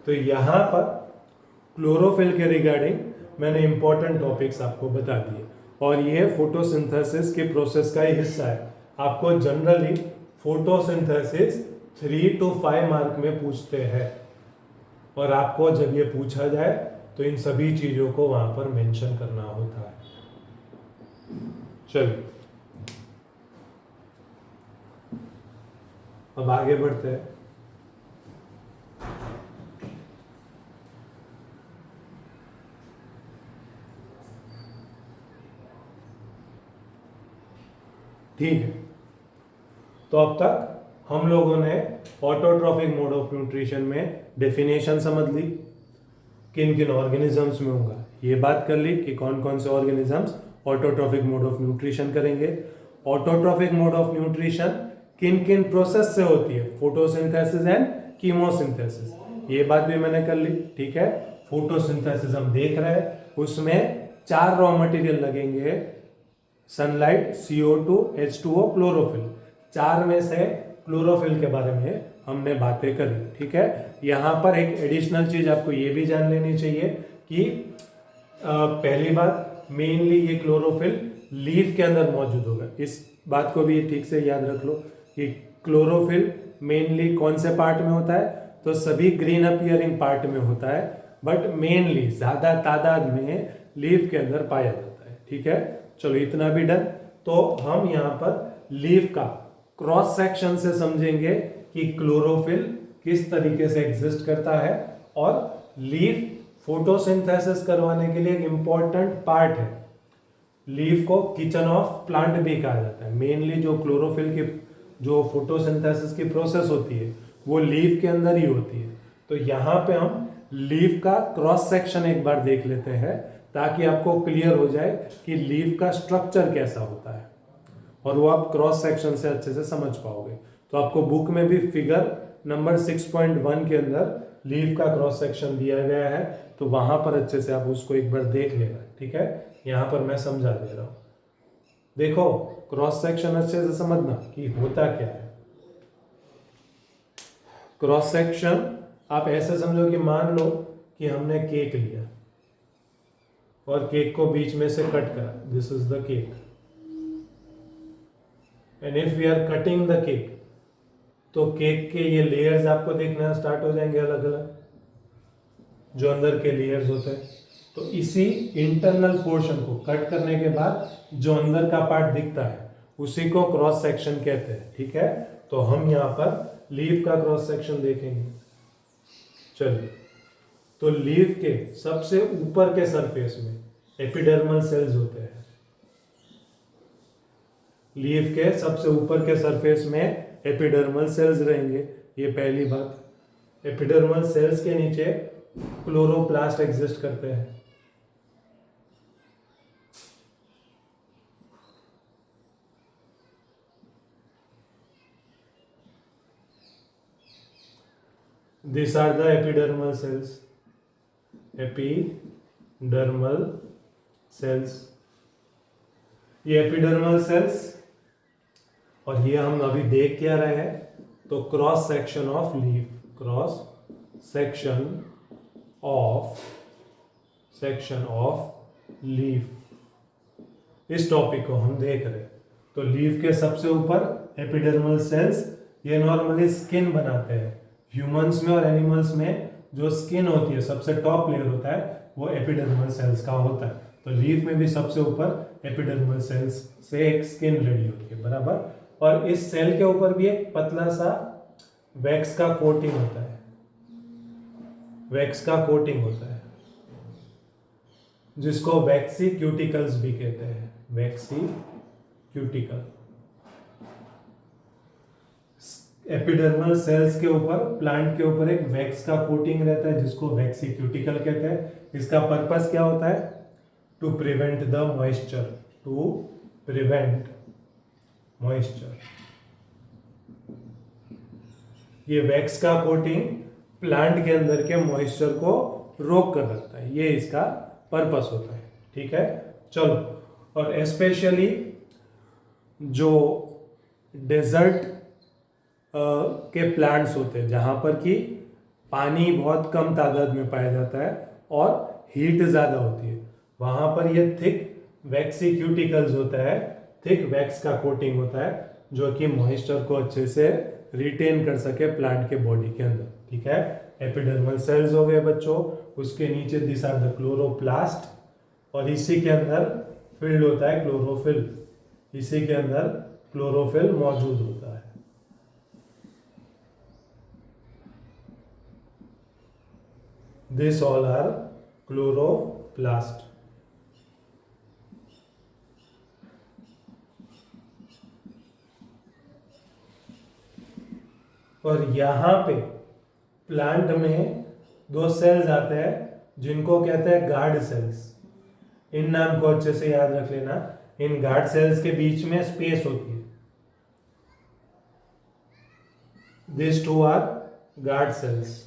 तो यहाँ पर क्लोरोफिल के रिगार्डिंग मैंने इंपॉर्टेंट टॉपिक्स आपको बता दिए और ये फोटोसिंथेसिस के प्रोसेस का ही हिस्सा है। आपको जनरली फोटोसिंथेसिस 3 to 5 मार्क में पूछते हैं और आपको जब ये पूछा जाए तो इन सभी चीजों को वहां पर मेंशन करना होता है। चलिए अब आगे बढ़ते हैं। ठीक है, तो अब तक हम लोगों ने ऑटोट्रॉफिक मोड ऑफ न्यूट्रिशन में डेफिनेशन समझ ली, किन किन ऑर्गेनिजम्स में होगा, ये बात कर ली कि कौन कौन से organisms autotrophic mode of nutrition करेंगे। ऑटोट्रॉफिक मोड ऑफ न्यूट्रिशन किन किन प्रोसेस से होती है, फोटोसिंथेसिस एंड कीमोसिंथेसिस, ये बात भी मैंने कर ली। ठीक है, फोटोसिंथेसिस हम देख रहे हैं, उसमें 4 रॉ मटेरियल लगेंगे, सनलाइट, CO2, H2O, क्लोरोफिल। 4 में से क्लोरोफिल के बारे में हमने बातें करी। ठीक है, यहाँ पर एक एडिशनल चीज आपको ये भी जान लेनी चाहिए कि पहली बात, मेनली ये क्लोरोफिल लीफ के अंदर मौजूद होगा। इस बात को भी ठीक से याद रख लो कि क्लोरोफिल मेनली कौन से पार्ट में होता है, तो सभी ग्रीन अपीयरिंग पार्ट में होता है, बट मेनली ज्यादा तादाद में लीफ के अंदर पाया जाता है। ठीक है, चलो इतना भी डन। तो हम यहाँ पर लीफ का क्रॉस सेक्शन से समझेंगे कि क्लोरोफिल किस तरीके से एग्जिस्ट करता है, और लीफ फोटोसिंथेसिस करवाने के लिए एक इंपॉर्टेंट पार्ट है। लीफ को किचन ऑफ प्लांट भी कहा जाता है। मेनली जो क्लोरोफिल की जो फोटोसिंथेसिस की प्रोसेस होती है वो लीफ के अंदर ही होती है। तो यहाँ पे हम लीफ का क्रॉस सेक्शन एक बार देख लेते हैं ताकि आपको क्लियर हो जाए कि लीफ का स्ट्रक्चर कैसा होता है, और वो आप क्रॉस सेक्शन से अच्छे से समझ पाओगे। तो आपको बुक में भी फिगर नंबर 6.1 के अंदर लीफ का क्रॉस सेक्शन दिया गया है, तो वहां पर अच्छे से आप उसको एक बार देख लेना। ठीक है, यहाँ पर मैं समझा दे रहा हूं, देखो क्रॉस सेक्शन अच्छे से समझना कि होता क्या है। क्रॉस सेक्शन आप ऐसे समझो कि मान लो कि हमने केक लिया और केक को बीच में से कट करा, this is the cake, and if we are cutting the cake, तो केक के ये लेयर्स आपको देखना स्टार्ट हो जाएंगे अलग अलग, जो अंदर के लेयर्स होते हैं। तो इसी इंटरनल पोर्शन को कट करने के बाद जो अंदर का पार्ट दिखता है उसी को क्रॉस सेक्शन कहते हैं। ठीक है, तो हम यहाँ पर लीफ का क्रॉस सेक्शन देखेंगे। चलिए, तो लीफ के सबसे ऊपर के सरफेस में एपिडर्मल सेल्स होते हैं। लीफ के सबसे ऊपर के सरफेस में एपिडर्मल सेल्स रहेंगे, ये पहली बात। एपिडर्मल सेल्स के नीचे क्लोरोप्लास्ट एग्जिस्ट करते हैं। These are the epidermal cells. Epidermal cells. ये epidermal cells, और ये हम अभी देख क्या रहे हैं, तो cross section of leaf, cross section of leaf, इस टॉपिक को हम देख रहे हैं। तो लीफ के सबसे ऊपर एपिडर्मल सेल्स, ये नॉर्मली स्किन बनाते हैं। ह्यूमंस में और एनिमल्स में जो स्किन होती है, सबसे टॉप लेयर होता है, वो एपिडर्मल सेल्स का होता है। तो लीफ में भी सबसे ऊपर एपिडर्मल सेल्स से एक स्किन रेडी होती है, बराबर। और इस सेल के ऊपर भी एक पतला सा वैक्स का कोटिंग होता है, वैक्स का कोटिंग होता है, जिसको वैक्सी क्यूटिकल्स भी कहते हैं, वैक्सी क्यूटिकल। एपिडर्मल सेल्स के ऊपर, प्लांट के ऊपर एक वैक्स का कोटिंग रहता है जिसको वैक्सी क्यूटिकल कहते हैं। इसका पर्पस क्या होता है? To prevent the moisture, to prevent moisture. ये वैक्स का कोटिंग प्लांट के अंदर के मॉइस्चर को रोक कर रखता है, ये इसका पर्पस होता है। ठीक है, चलो। और स्पेशली जो डेजर्ट के प्लांट्स होते हैं, जहां पर कि पानी बहुत कम तादाद में पाया जाता है और हीट ज़्यादा होती है, वहाँ पर ये थिक वैक्सी क्यूटिकल्स होता है, थिक वैक्स का कोटिंग होता है जो कि मॉइस्चर को अच्छे से रिटेन कर सके प्लांट के बॉडी के अंदर। ठीक है, एपिडर्मल सेल्स हो गए बच्चों, उसके नीचे दिस आर द क्लोरोप्लास्ट, और इसी के अंदर फिल्ड होता है क्लोरोफिल, इसी के अंदर क्लोरोफिल मौजूद होता है। This all are chloroplast. और यहां पे प्लांट में दो सेल्स आते हैं जिनको कहते हैं गार्ड सेल्स। इन नाम को अच्छे से याद रख लेना। इन गार्ड सेल्स के बीच में स्पेस होती है। This two are guard cells.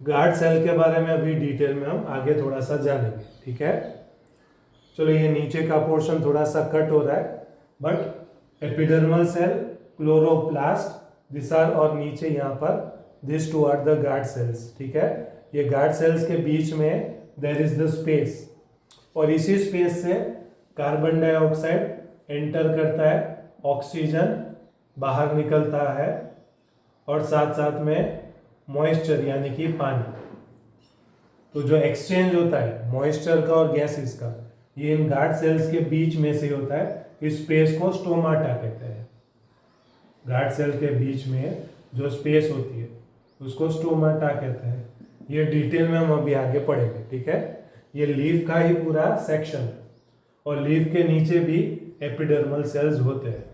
Guard cell के बारे में अभी डिटेल में हम आगे थोड़ा सा जानेंगे। ठीक है, चलो ये नीचे का पोर्शन थोड़ा सा कट हो रहा है, but epidermal cell, chloroplast, this are, और नीचे यहाँ पर this two are the guard cells. ठीक है, ये गार्ड सेल्स के बीच में देयर इज द स्पेस, और इसी स्पेस से कार्बन डाइऑक्साइड एंटर करता है, ऑक्सीजन बाहर निकलता है, और साथ साथ में मॉइस्चर यानी कि पानी। तो जो एक्सचेंज होता है मॉइस्चर का और गैसेस का, ये इन गार्ड सेल्स के बीच में से होता है। इस स्पेस को स्टोमाटा कहते हैं। गार्ड सेल के बीच में जो स्पेस होती है उसको स्टोमाटा कहते हैं। ये डिटेल में हम अभी आगे पढ़ेंगे। ठीक है, ये लीफ का ही पूरा सेक्शन, और लीफ के नीचे भी एपिडर्मल सेल्स होते हैं।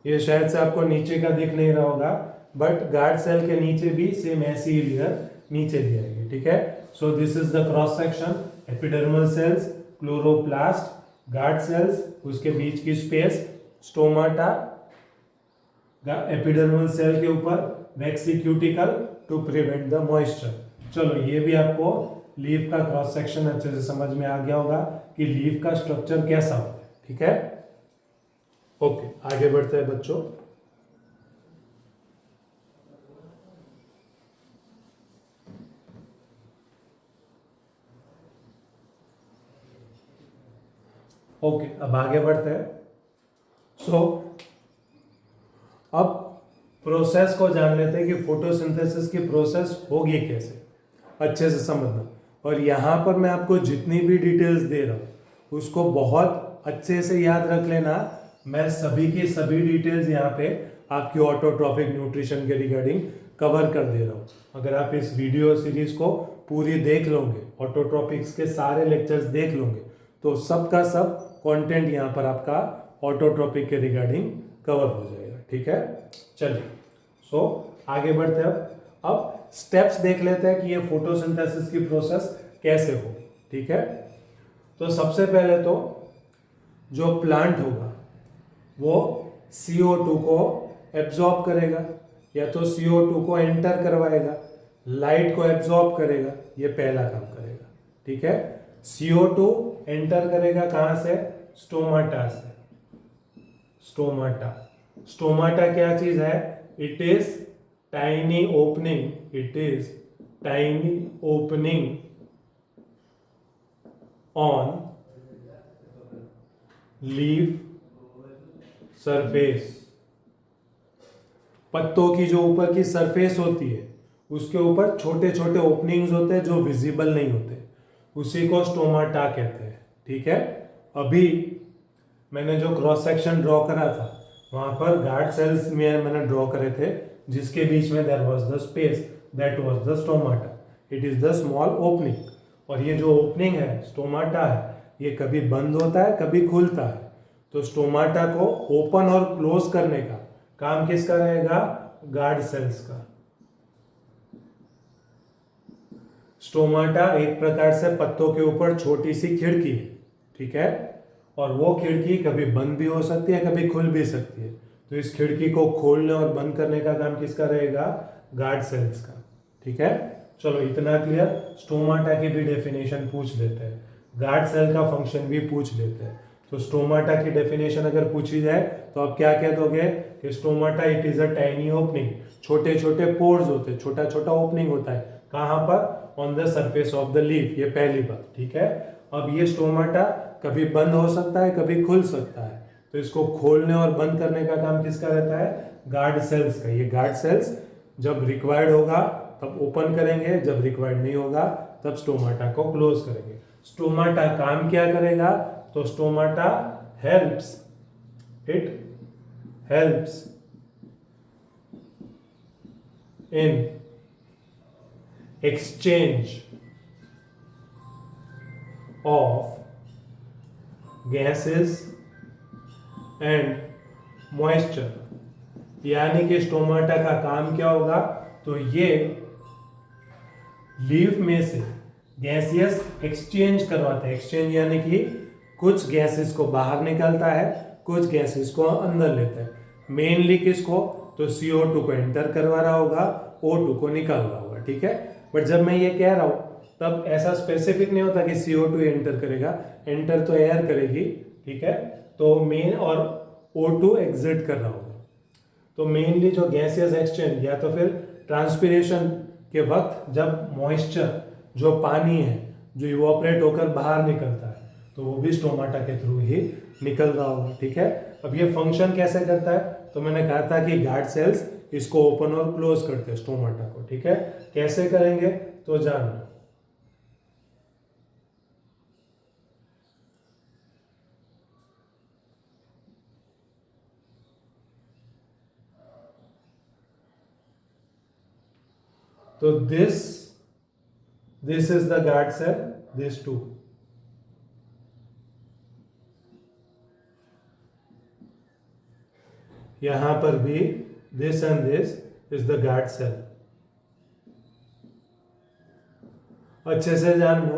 ये शायद से आपको नीचे का दिख नहीं रहा होगा, बट गार्ड सेल के नीचे भी सेम ऐसी ही लेयर नीचे दी जाएगी। ठीक है, so this is the cross section, epidermal cells, chloroplast, guard cells, उसके बीच की स्पेस, स्टोमाटा, एपिडर्मल सेल के ऊपर waxy cuticle to prevent the moisture. चलो ये भी आपको लीफ का क्रॉस सेक्शन अच्छे से समझ में आ गया होगा कि लीफ का स्ट्रक्चर कैसा होता है। ठीक है, ओके, आगे बढ़ते हैं बच्चों। ओके, अब आगे बढ़ते हैं। सो अब प्रोसेस को जान लेते हैं कि फोटोसिंथेसिस की प्रोसेस होगी कैसे, अच्छे से समझना। और यहाँ पर मैं आपको जितनी भी डिटेल्स दे रहा हूँ उसको बहुत अच्छे से याद रख लेना। मैं सभी की सभी डिटेल्स यहाँ पे आपकी ऑटोट्रॉफिक न्यूट्रिशन के रिगार्डिंग कवर कर दे रहा हूँ। अगर आप इस वीडियो सीरीज को पूरी देख लोगे, ऑटोट्रॉपिक्स के सारे लेक्चर्स देख लोगे, तो सबका सब कंटेंट यहाँ पर आपका ऑटोट्रॉपिक के रिगार्डिंग कवर हो जाएगा। ठीक है, चलिए सो आगे बढ़ते हैं। अब स्टेप्स देख लेते हैं कि ये फोटोसिंथेसिस की प्रोसेस कैसे होगी। ठीक है, तो सबसे पहले तो जो प्लांट होगा वो CO2 को एब्जॉर्ब करेगा, या तो CO2 को एंटर करवाएगा, लाइट को एब्जॉर्ब करेगा, ये पहला काम करेगा। ठीक है, CO2 एंटर करेगा कहाँ से? स्टोमाटा से। स्टोमाटा, स्टोमाटा क्या चीज है? It is tiny opening, it is tiny opening on leaf surface. पत्तों की जो ऊपर की सरफेस होती है उसके ऊपर छोटे छोटे ओपनिंग्स होते हैं जो विजिबल नहीं होते, उसी को स्टोमाटा कहते हैं। ठीक है, अभी मैंने जो क्रॉस सेक्शन ड्रॉ करा था वहां पर गार्ड सेल्स में मैंने ड्रॉ करे थे, जिसके बीच में there was the space, that was the stomata. It is the small opening. और ये जो ओपनिंग है स्टोमाटा है, ये कभी बंद होता है कभी खुलता है। तो स्टोमाटा को ओपन और क्लोज करने का काम किसका रहेगा? गार्ड सेल्स का। स्टोमाटा एक प्रकार से पत्तों के ऊपर छोटी सी खिड़की है। ठीक है, और वो खिड़की कभी बंद भी हो सकती है कभी खुल भी सकती है। तो इस खिड़की को खोलने और बंद करने का काम किसका रहेगा? गार्ड सेल्स का। ठीक है, चलो इतना क्लियर। स्टोमाटा की भी डेफिनेशन पूछ लेते हैं, गार्ड सेल का फंक्शन भी पूछ लेते हैं। तो स्टोमाटा की डेफिनेशन अगर पूछी जाए तो आप क्या कह दोगे कि stomata it is a tiny opening, छोटे छोटे पोर्स होते हैं, छोटा छोटा ओपनिंग होता है, कहाँ पर, on the surface of the leaf, ये पहली बात, ठीक है। अब ये स्टोमाटा कभी बंद हो सकता है, कभी खुल सकता है, तो इसको खोलने और बंद करने का काम किसका रहता है, गार्ड सेल्स का। ये गार्ड सेल्स जब रिक्वायर्ड होगा तब ओपन करेंगे, जब रिक्वायर्ड नहीं होगा तब स्टोमाटा को क्लोज करेंगे। स्टोमाटा काम क्या करेगा, तो stomata helps, it helps in exchange of gases and moisture. यानी कि स्टोमाटा का काम क्या होगा, तो ये लीफ में से गैसियस एक्सचेंज करवाता है। एक्सचेंज यानी कि कुछ गैसेस को बाहर निकालता है, कुछ गैसेस को अंदर लेता है। मेनली किसको, तो CO2 को एंटर करवा रहा होगा, O2 को निकाल रहा होगा, ठीक है। बट जब मैं ये कह रहा हूं तब ऐसा स्पेसिफिक नहीं होता कि CO2 एंटर करेगा, एंटर तो एयर करेगी, ठीक है। तो मेन और O2 एग्जिट कर रहा होगा। तो मेनली जो गैसियस एक्सचेंज या तो फिर ट्रांसपिरेशन के वक्त जब मॉइस्चर, जो पानी है, जो इवोपरेट होकर बाहर निकलता है, तो वो भी स्टोमाटा के थ्रू ही निकल रहा होगा, ठीक है। अब ये फंक्शन कैसे करता है, तो मैंने कहा था कि गार्ड सेल्स इसको ओपन और क्लोज करते हैं स्टोमाटा को, ठीक है। कैसे करेंगे तो जानना। तो this is the guard cell, this two, यहां पर भी this and this is the guard cell। अच्छे से जान लो,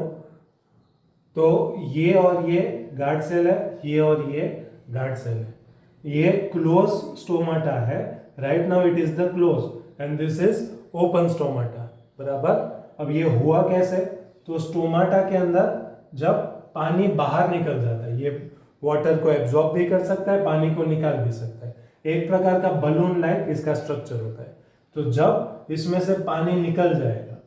तो ये और ये गार्ड सेल है, ये और ये गार्ड सेल है। ये क्लोज स्टोमाटा है, right now it is the close and this is open stomata, बराबर। अब ये हुआ कैसे, तो स्टोमाटा के अंदर जब पानी बाहर निकल जाता है, ये वाटर को एब्जॉर्ब भी कर सकता है, पानी को निकाल भी सकता है, एक प्रकार का बलून लाइक इसका स्ट्रक्चर होता है। तो जब इसमें से पानी निकल जाएगा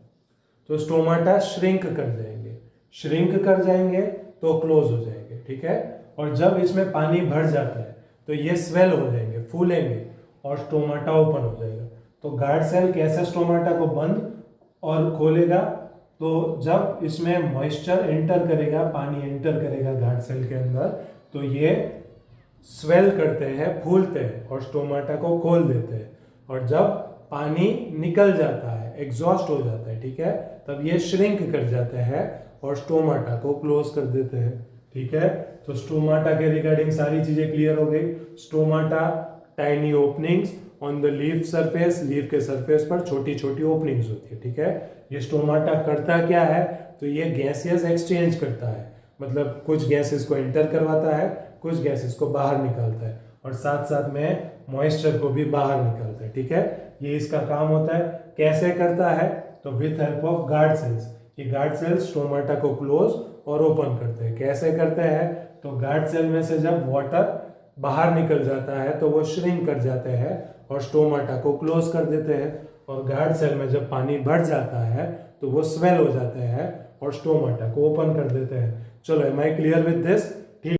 तो स्टोमाटा श्रिंक कर जाएंगे, श्रिंक कर जाएंगे तो क्लोज हो जाएंगे, ठीक है। और जब इसमें पानी भर जाता है तो ये स्वेल हो जाएंगे, फूलेंगे और स्टोमाटा ओपन हो जाएगा। तो गार्ड सेल कैसे स्टोमाटा को बंद और खोलेगा, तो जब इसमें मॉइस्चर एंटर करेगा, पानी एंटर करेगा गार्ड सेल के अंदर, तो ये स्वेल करते हैं, फूलते हैं और स्टोमाटा को खोल देते हैं। और जब पानी निकल जाता है, एग्जॉस्ट हो जाता है, ठीक है, तब ये श्रिंक कर जाते हैं और स्टोमाटा को क्लोज कर देते हैं, ठीक है। तो स्टोमाटा के रिगार्डिंग सारी चीजें क्लियर हो गई। Stomata tiny openings on the leaf surface, leaf के सरफेस पर छोटी छोटी ओपनिंग्स होती है, ठीक है। ये स्टोमाटा करता क्या है, तो ये गैसियस एक्सचेंज करता है, मतलब कुछ गैसेस को एंटर करवाता है, कुछ गैसेस को बाहर निकालता है और साथ साथ में मॉइस्चर को भी बाहर निकालता है, ठीक है। ये इसका काम होता है। कैसे करता है, तो with help of guard cells. ये गार्ड सेल्स स्टोमाटा को क्लोज और ओपन करते हैं। कैसे करते हैं, तो गार्ड सेल में से जब वाटर बाहर निकल जाता है तो वो श्रिंक कर जाते हैं और स्टोमाटा को क्लोज कर देते हैं। और गार्ड सेल में जब पानी भर जाता है तो वो स्वेल हो जाते हैं और स्टोमाटा को ओपन कर देते हैं। चलो, am I clear with this?